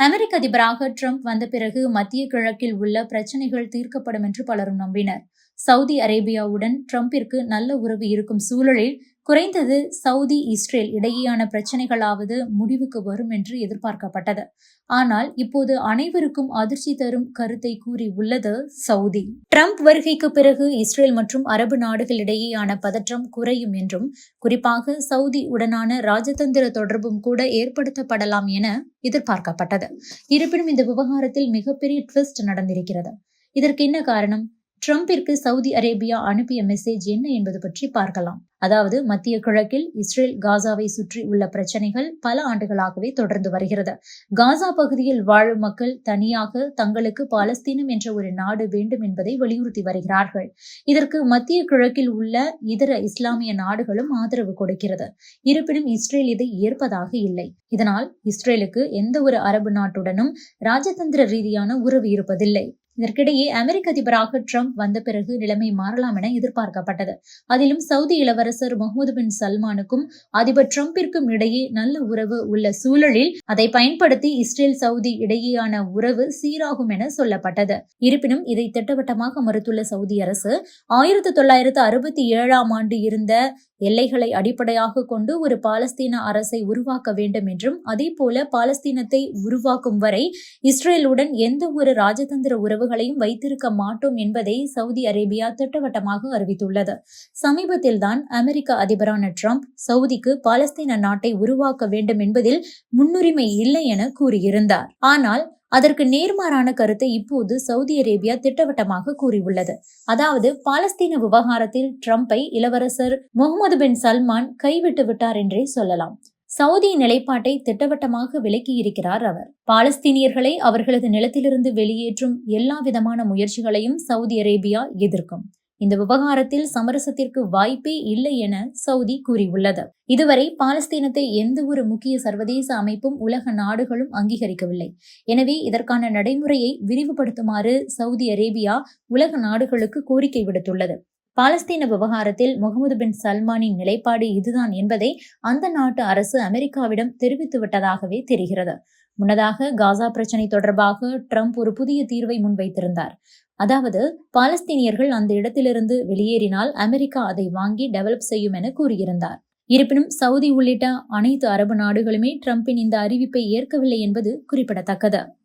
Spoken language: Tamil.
அமெரிக்க அதிபராக ட்ரம்ப் வந்த பிறகு மத்திய கிழக்கில் உள்ள பிரச்சினைகள் தீர்க்கப்படும் என்று பலரும் நம்பினர். சவுதி அரேபியாவுடன் ட்ரம்பிற்கு நல்ல உறவு இருக்கும் சூழலில் குறைந்தது சவுதி இஸ்ரேல் இடையேயான பிரச்சினைகளாவது முடிவுக்கு வரும் என்று எதிர்பார்க்கப்பட்டது. ஆனால் இப்போது அனைவருக்கும் அதிர்ச்சி தரும் கருத்தை கூறியுள்ளது சவுதி. ட்ரம்ப் வருகைக்கு பிறகு இஸ்ரேல் மற்றும் அரபு நாடுகளிடையேயான பதற்றம் குறையும் என்றும், குறிப்பாக சவுதி உடனான ராஜதந்திர தொடர்பும் கூட ஏற்படுத்தப்படலாம் என எதிர்பார்க்கப்பட்டது. இருப்பினும் இந்த விவகாரத்தில் மிகப்பெரிய ட்விஸ்ட் நடந்திருக்கிறது. இதற்கு என்ன காரணம்? ட்ரம்பிற்கு சவுதி அரேபியா அனுப்பிய மெசேஜ் என்ன என்பது பற்றி பார்க்கலாம். அதாவது, மத்திய கிழக்கில் இஸ்ரேல் காசாவை சுற்றி உள்ள பிரச்சனைகள் பல ஆண்டுகளாகவே தொடர்ந்து வருகிறது. காசா பகுதியில் வாழும் மக்கள் தனியாக தங்களுக்கு பாலஸ்தீனம் என்ற ஒரு நாடு வேண்டும் என்பதை வலியுறுத்தி வருகிறார்கள். இதற்கு மத்திய கிழக்கில் உள்ள இதர இஸ்லாமிய நாடுகளும் ஆதரவு கொடுக்கிறது. இருப்பினும் இஸ்ரேல் இதை ஏற்பதாக இல்லை. இதனால் இஸ்ரேலுக்கு எந்த ஒரு அரபு நாட்டுடனும் ராஜதந்திர ரீதியான உறவு இருப்பதில்லை. இதற்கிடையே அமெரிக்க அதிபராக ட்ரம்ப் வந்த பிறகு நிலைமை மாறலாம் என எதிர்பார்க்கப்பட்டது. அதிலும் சவுதி இளவரசர் முகமது பின் சல்மானுக்கும் அதிபர் ட்ரம்பிற்கும் இடையே நல்ல உறவு உள்ள சூழலில் அதை பயன்படுத்தி இஸ்ரேல் சவுதி இடையேயான உறவு சீராகும் என சொல்லப்பட்டது. இருப்பினும் இதை திட்டவட்டமாக மறுத்துள்ள சவுதி அரசு 1967 ஆண்டு இருந்த எல்லைகளை அடிப்படையாக கொண்டு ஒரு பாலஸ்தீன அரசை உருவாக்க வேண்டும் என்றும், அதேபோல பாலஸ்தீனத்தை உருவாக்கும் வரை இஸ்ரேலுடன் எந்த ஒரு ராஜதந்திர உறவுகளையும் வைத்திருக்க மாட்டோம் என்பதை சவுதி அரேபியா திட்டவட்டமாக அறிவித்துள்ளது. சமீபத்தில் தான் அமெரிக்க அதிபரான ட்ரம்ப் சவுதிக்கு பாலஸ்தீன நாட்டை உருவாக்க வேண்டும் என்பதில் முன்னுரிமை இல்லை என கூறியிருந்தார். ஆனால் அதற்கு நேர்மாறான கருத்தை இப்போது சவுதி அரேபியா திட்டவட்டமாக கூறியுள்ளது. அதாவது, பாலஸ்தீன விவகாரத்தில் ட்ரம்பை இளவரசர் முகமது பின் சல்மான் கைவிட்டு விட்டார் என்றே சொல்லலாம். சவுதியின் நிலைப்பாட்டை திட்டவட்டமாக விலக்கியிருக்கிறார் அவர். பாலஸ்தீனியர்களை அவர்களது நிலத்திலிருந்து வெளியேற்றும் எல்லா விதமான முயற்சிகளையும் சவுதி அரேபியா எதிர்க்கும். இந்த விவகாரத்தில் சமரசத்திற்கு வாய்ப்பே இல்லை என சவுதி கூறியுள்ளது. இதுவரை பாலஸ்தீனத்தை எந்த ஒரு முக்கிய சர்வதேச அமைப்பும் உலக நாடுகளும் அங்கீகரிக்கவில்லை. எனவே இதற்கான நடைமுறையை விரிவுபடுத்துமாறு சவுதி அரேபியா உலக நாடுகளுக்கு கோரிக்கை விடுத்துள்ளது. பாலஸ்தீன விவகாரத்தில் முகமது பின் சல்மானின் நிலைப்பாடு இதுதான் என்பதை அந்த நாட்டு அரசு அமெரிக்காவிடம் தெரிவித்துவிட்டதாகவே தெரிகிறது. முன்னதாக காசா பிரச்சினை தொடர்பாக ட்ரம்ப் ஒரு புதிய தீர்வை முன்வைத்திருந்தார். அதாவது, பாலஸ்தீனியர்கள் அந்த இடத்திலிருந்து வெளியேறினால் அமெரிக்கா அதை வாங்கி டெவலப் செய்யும் என கூறியிருந்தார். இருப்பினும் சவுதி உள்ளிட்ட அனைத்து அரபு நாடுகளுமே ட்ரம்பின் இந்த அறிவிப்பை ஏற்கவில்லை என்பது குறிப்பிடத்தக்கது.